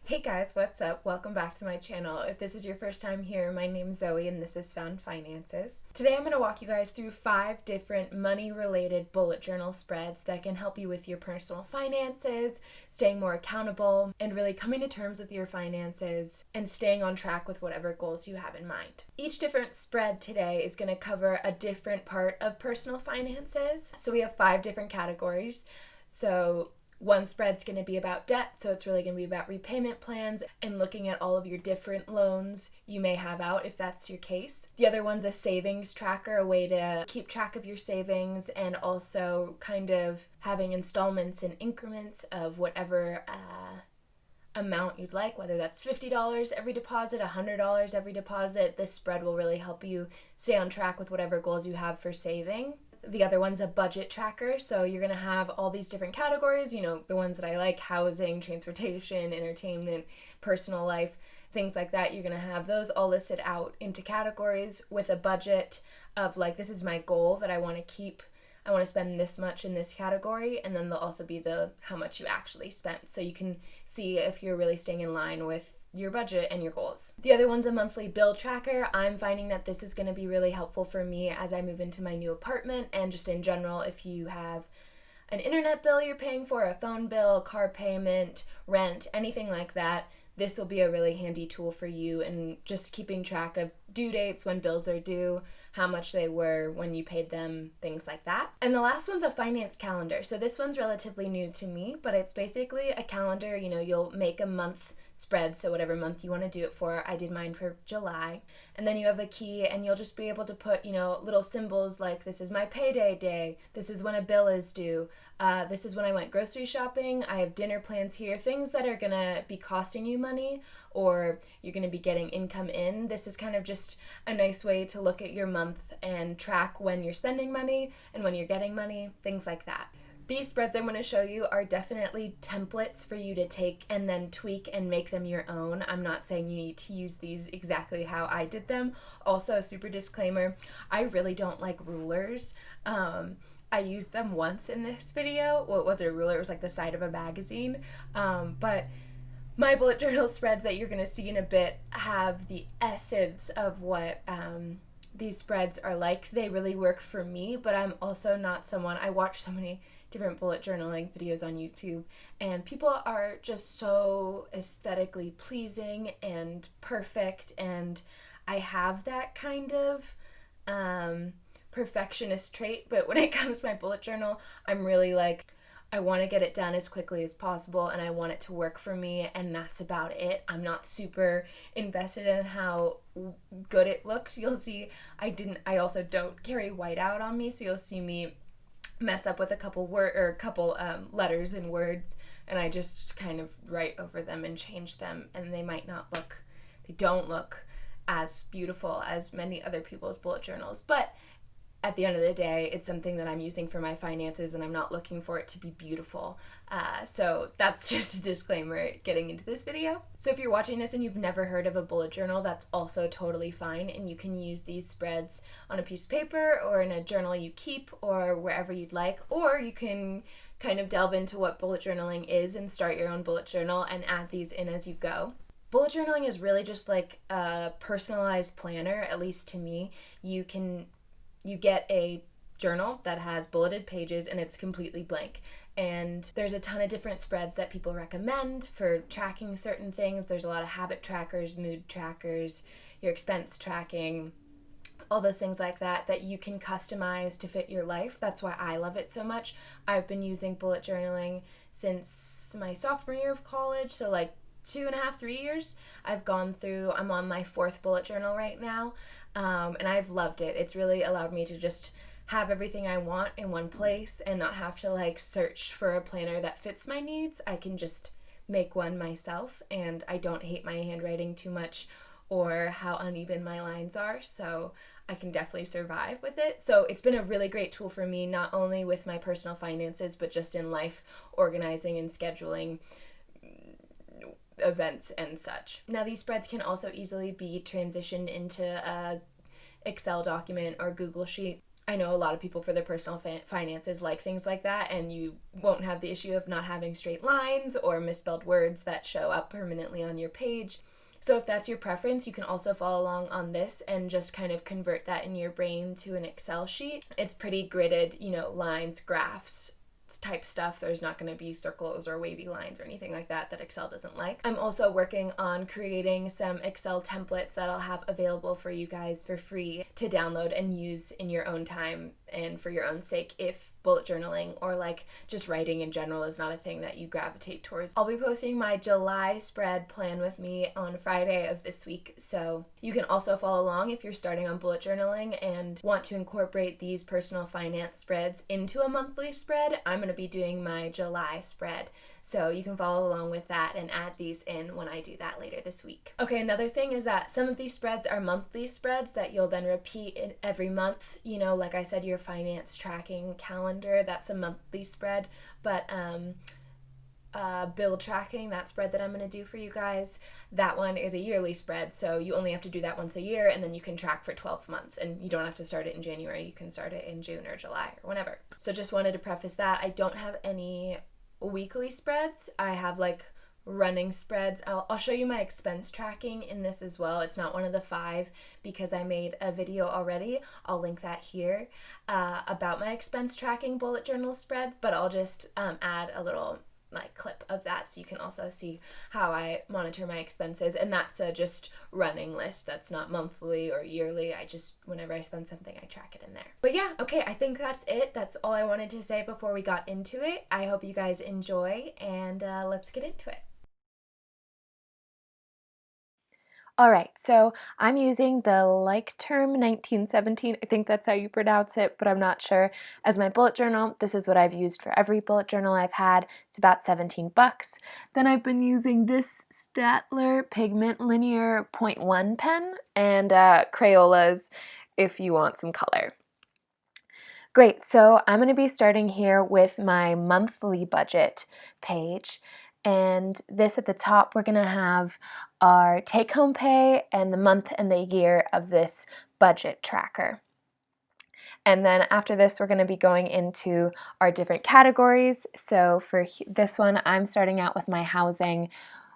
Hey guys, what's up? Welcome back to my channel. If this is your first time here, my name's Zoe and this is Found Finances. Today I'm going to walk you guys through 5 different money-related bullet journal spreads that can help you with your personal finances, staying more accountable, and really coming to terms with your finances and staying on track with whatever goals you have in mind. Each different spread today is going to cover a different part of personal finances. So we have 5 different categories. So one spread's going to be about debt, so it's really going to be about repayment plans and looking at all of your different loans you may have out if that's your case. The other one's a savings tracker, a way to keep track of your savings and also kind of having installments and increments of whatever amount you'd like, whether that's $50 every deposit, $100 every deposit. This spread will really help you stay on track with whatever goals you have for saving. The other one's a budget tracker, so you're going to have all these different categories, the ones that I like: housing, transportation, entertainment, personal life, things like that. You're going to have those all listed out into categories with a budget of this is my goal that I want to keep. I want to spend this much in this category, and then there'll also be the how much you actually spent, so you can see if you're really staying in line with your budget and your goals. The other one's a monthly bill tracker. I'm finding that this is going to be really helpful for me as I move into my new apartment, and just in general, if you have an internet bill you're paying for, a phone bill, car payment, rent, anything like that, this will be a really handy tool for you and just keeping track of due dates, when bills are due, how much they were when you paid them, things like that. And the last one's a finance calendar. So this one's relatively new to me, but it's basically a calendar. You'll make a month spread, so whatever month you want to do it for. I did mine for July. And then you have a key and you'll just be able to put, little symbols like this is my payday day, this is when a bill is due, this is when I went grocery shopping, I have dinner plans here, things that are gonna be costing you money or you're gonna be getting income in. This is kind of just a nice way to look at your month and track when you're spending money and when you're getting money, things like that. These spreads I'm going to show you are definitely templates for you to take and then tweak and make them your own. I'm not saying you need to use these exactly how I did them. Also, a super disclaimer, I really don't like rulers. I used them once in this video. Well, it wasn't a ruler, it was like the side of a magazine. But my bullet journal spreads that you're going to see in a bit have the essence of what these spreads are like. They really work for me, but I'm also not someone, I watch so many different bullet journaling videos on YouTube, and people are just so aesthetically pleasing and perfect, and I have that kind of perfectionist trait, but when it comes to my bullet journal, I'm really I want to get it done as quickly as possible and I want it to work for me, and that's about it. I'm not super invested in how good it looks. You'll see I also don't carry whiteout on me, so you'll see me mess up with a couple letters and words, and I just kind of write over them and change them, and they don't look as beautiful as many other people's bullet journals, but at the end of the day, it's something that I'm using for my finances and I'm not looking for it to be beautiful. So that's just a disclaimer getting into this video. So if you're watching this and you've never heard of a bullet journal, that's also totally fine, and you can use these spreads on a piece of paper or in a journal you keep or wherever you'd like, or you can kind of delve into what bullet journaling is and start your own bullet journal and add these in as you go. Bullet journaling is really just like a personalized planner, at least to me. You get a journal that has bulleted pages and it's completely blank. And there's a ton of different spreads that people recommend for tracking certain things. There's a lot of habit trackers, mood trackers, your expense tracking, all those things like that you can customize to fit your life. That's why I love it so much. I've been using bullet journaling since my sophomore year of college, so 2.5, 3 years. I'm on my 4th bullet journal right now, and I've loved it. It's really allowed me to just have everything I want in one place and not have to search for a planner that fits my needs. I can just make one myself, and I don't hate my handwriting too much or how uneven my lines are, so I can definitely survive with it. So it's been a really great tool for me, not only with my personal finances, but just in life, organizing and scheduling events and such. Now these spreads can also easily be transitioned into a Excel document or Google Sheet. I know a lot of people for their personal finances like things like that, and you won't have the issue of not having straight lines or misspelled words that show up permanently on your page. So if that's your preference, you can also follow along on this and just kind of convert that in your brain to an Excel sheet. It's pretty gridded, lines, graphs, type stuff. There's not going to be circles or wavy lines or anything like that Excel doesn't like. I'm also working on creating some Excel templates that I'll have available for you guys for free to download and use in your own time and for your own sake if bullet journaling or like just writing in general is not a thing that you gravitate towards. I'll be posting my July spread plan with me on Friday of this week, so you can also follow along if you're starting on bullet journaling and want to incorporate these personal finance spreads into a monthly spread. I'm going to be doing my July spread, so you can follow along with that and add these in when I do that later this week. Okay, another thing is that some of these spreads are monthly spreads that you'll then repeat in every month. Like I said, your finance tracking calendar, that's a monthly spread, but bill tracking, that spread that I'm going to do for you guys, that one is a yearly spread, so you only have to do that once a year, and then you can track for 12 months, and you don't have to start it in January, you can start it in June or July or whenever. So just wanted to preface that. I don't have any weekly spreads. I have like running spreads. I'll show you my expense tracking in this as well. It's not one of the 5 because I made a video already. I'll link that here about my expense tracking bullet journal spread, but I'll just add a little clip of that so you can also see how I monitor my expenses, and that's a just running list. That's not monthly or yearly. I just, whenever I spend something, I track it in there. But yeah, okay, I think that's it. That's all I wanted to say before we got into it. I hope you guys enjoy, and let's get into it. All right, so I'm using the Like Term 1917, I think that's how you pronounce it, but I'm not sure, as my bullet journal. This is what I've used for every bullet journal I've had. It's about $17. Then I've been using this Staedtler Pigment Linear .1 pen and Crayolas if you want some color. Great, so I'm going to be starting here with my monthly budget page. And this at the top, we're going to have our take-home pay and the month and the year of this budget tracker. And then after this, we're going to be going into our different categories. So for this one, I'm starting out with my housing,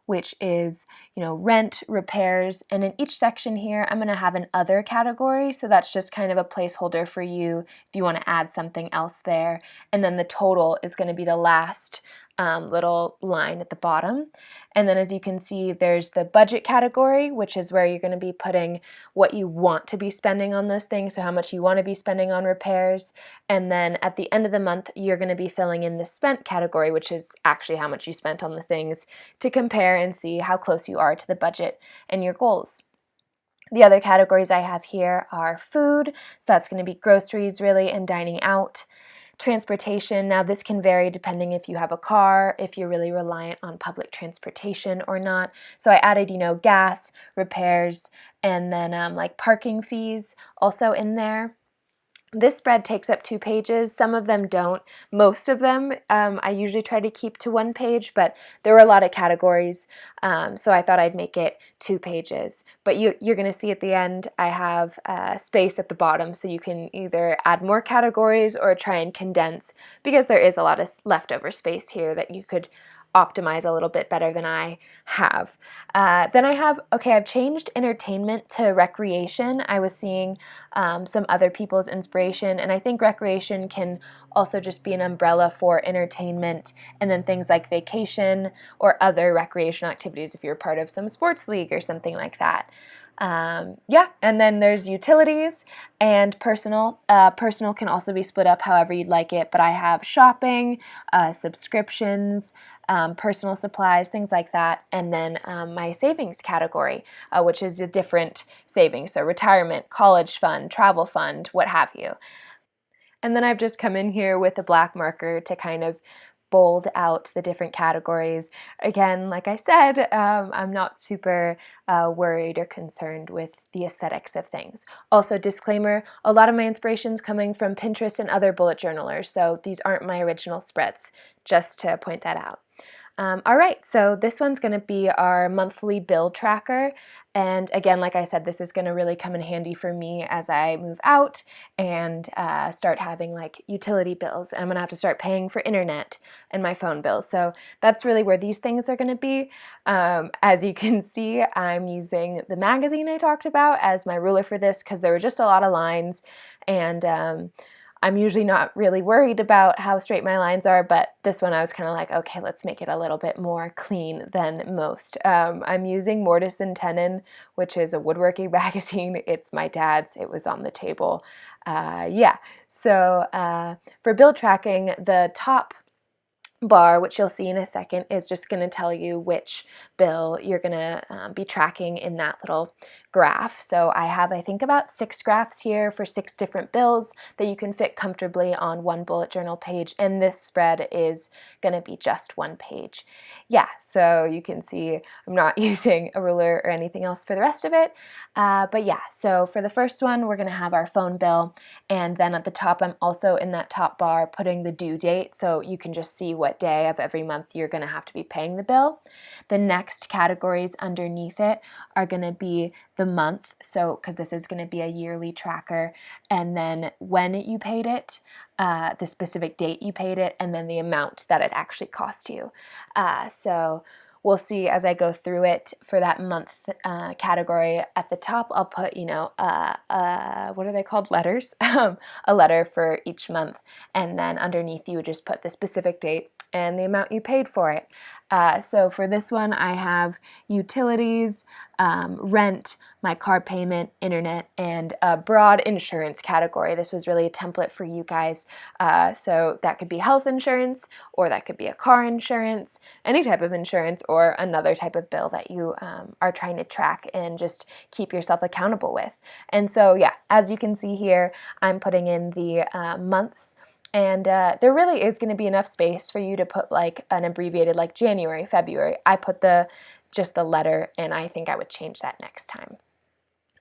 which is, rent, repairs, and in each section here, I'm going to have an other category, so that's just kind of a placeholder for you if you want to add something else there. And then the total is going to be the last little line at the bottom. And then as you can see, there's the budget category, which is where you're going to be putting what you want to be spending on those things, so how much you want to be spending on repairs. And then at the end of the month, you're going to be filling in the spent category, which is actually how much you spent on the things, to compare and see how close you are to the budget and your goals. The other categories I have here are food, so that's going to be groceries really and dining out. Transportation, now this can vary depending if you have a car, if you're really reliant on public transportation or not. So I added, gas, repairs, and then like parking fees also in there. This spread takes up 2 pages. Some of them don't. Most of them I usually try to keep to 1 page, but there were a lot of categories, so I thought I'd make it 2 pages. But you're going to see at the end I have space at the bottom, so you can either add more categories or try and condense, because there is a lot of leftover space here that you could optimize a little bit better than I have. Then I've changed entertainment to recreation. I was seeing some other people's inspiration, and I think recreation can also just be an umbrella for entertainment, and then things like vacation or other recreational activities if you're part of some sports league or something like that. And then there's utilities and personal. Personal can also be split up however you'd like it, but I have shopping, subscriptions, personal supplies, things like that, and then my savings category, which is a different savings, so retirement, college fund, travel fund, what have you. And then I've just come in here with a black marker to kind of bold out the different categories. Again, like I said, I'm not super worried or concerned with the aesthetics of things. Also, disclaimer, a lot of my inspiration's coming from Pinterest and other bullet journalers, so these aren't my original spreads, just to point that out. All right, so this one's going to be our monthly bill tracker. And again, like I said, this is going to really come in handy for me as I move out and start having like utility bills. I'm going to have to start paying for internet and my phone bills. So that's really where these things are going to be. As you can see, I'm using the magazine I talked about as my ruler for this because there were just a lot of lines, and I'm usually not really worried about how straight my lines are, but this one I was kind of like, okay, let's make it a little bit more clean than most. I'm using Mortise and Tenon, which is a woodworking magazine. It's my dad's. It was on the table. So for bill tracking, the top bar, which you'll see in a second, is just going to tell you which bill you're going to be tracking in that little graph. So I have, I think, about 6 graphs here for 6 different bills that you can fit comfortably on one bullet journal page, and this spread is going to be just 1 page. Yeah, so you can see I'm not using a ruler or anything else for the rest of it, but yeah, so for the first one, we're going to have our phone bill, and then at the top, I'm also in that top bar putting the due date, so you can just see what day of every month you're going to have to be paying the bill. The next categories underneath it are going to be the month, so because this is going to be a yearly tracker, and then when you paid it, the specific date you paid it, and then the amount that it actually cost you. So we'll see as I go through it. For that month category at the top, I'll put, what are they called? Letters. A letter for each month, and then underneath you would just put the specific date and the amount you paid for it. So for this one, I have utilities, rent, my car payment, internet, and a broad insurance category. This was really a template for you guys. So that could be health insurance, or that could be a car insurance, any type of insurance, or another type of bill that you are trying to track and just keep yourself accountable with. And so, yeah, as you can see here, I'm putting in the months. And there really is going to be enough space for you to put like an abbreviated like January, February. I put just the letter, and I think I would change that next time.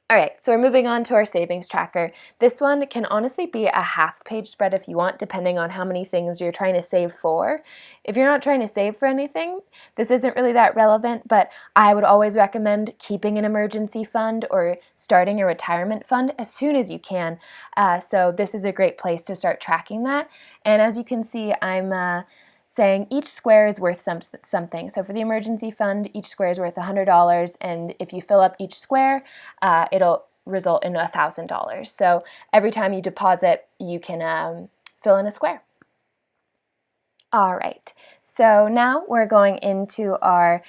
All right, so we're moving on to our savings tracker. This one can honestly be a half-page spread if you want, depending on how many things you're trying to save for. If you're not trying to save for anything, this isn't really that relevant, but I would always recommend keeping an emergency fund or starting a retirement fund as soon as you can. So this is a great place to start tracking that. And as you can see, I'm saying each square is worth something. So for the emergency fund, each square is worth $100, and if you fill up each square, it'll result in $1,000. So every time you deposit, you can fill in a square. All right, so now we're going into our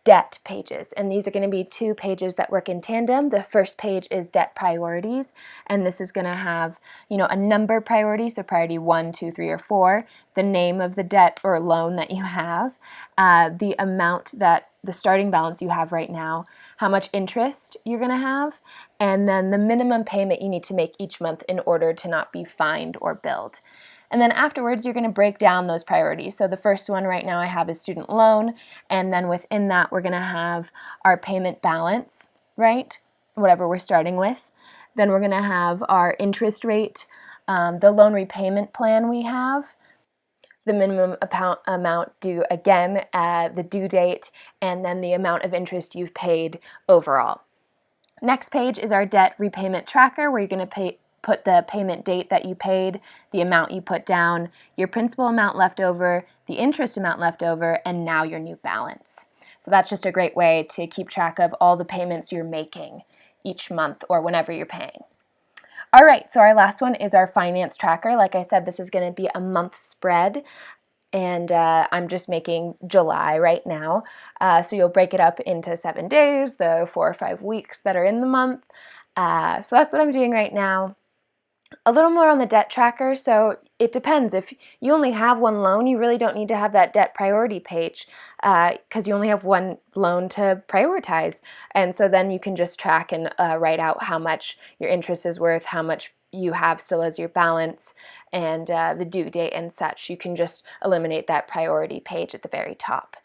debt pages, and these are going to be 2 pages that work in tandem. The first page is debt priorities, and this is going to have, a number priority, so priority 1, 2, 3, or 4, the name of the debt or loan that you have, the amount that the starting balance you have right now, how much interest you're going to have, and then the minimum payment you need to make each month in order to not be fined or billed. And then afterwards, you're going to break down those priorities. So the first one right now I have is student loan, and then within that, we're going to have our payment balance, right? Whatever we're starting with. Then we're going to have our interest rate, the loan repayment plan we have, the minimum amount due again, the due date, and then the amount of interest you've paid overall. Next page is our debt repayment tracker, where you're going to put the payment date that you paid, the amount you put down, your principal amount left over, the interest amount left over, and now your new balance. So that's just a great way to keep track of all the payments you're making each month or whenever you're paying. All right, so our last one is our finance tracker. Like I said, this is going to be a month spread, and I'm just making July right now. So you'll break it up into 7 days, the 4 or 5 weeks that are in the month. So that's what I'm doing right now. A little more on the debt tracker, so it depends. If you only have one loan, you really don't need to have that debt priority page because you only have one loan to prioritize. And so then you can just track and write out how much your interest is worth, how much you have still as your balance, and the due date and such. You can just eliminate that priority page at the very top.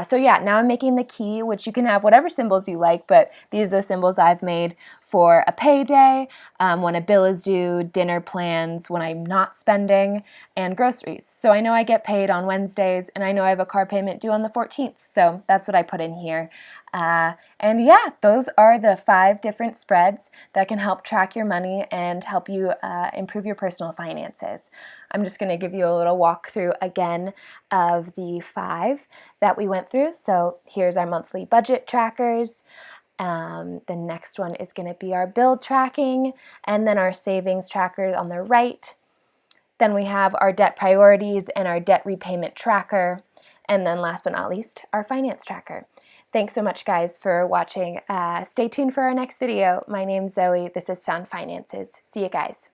So yeah, now I'm making the key, which you can have whatever symbols you like, but these are the symbols I've made for a payday, when a bill is due, dinner plans, when I'm not spending, and groceries. So I know I get paid on Wednesdays, and I know I have a car payment due on the 14th, so that's what I put in here. And yeah, those are the 5 different spreads that can help track your money and help you improve your personal finances. I'm just going to give you a little walkthrough again of the 5 that we went through. So here's our monthly budget trackers. The next one is going to be our bill tracking, and then our savings tracker on the right. Then we have our debt priorities and our debt repayment tracker. And then last but not least, our finance tracker. Thanks so much, guys, for watching. Stay tuned for our next video. My name's Zoe. This is Found Finances. See you guys.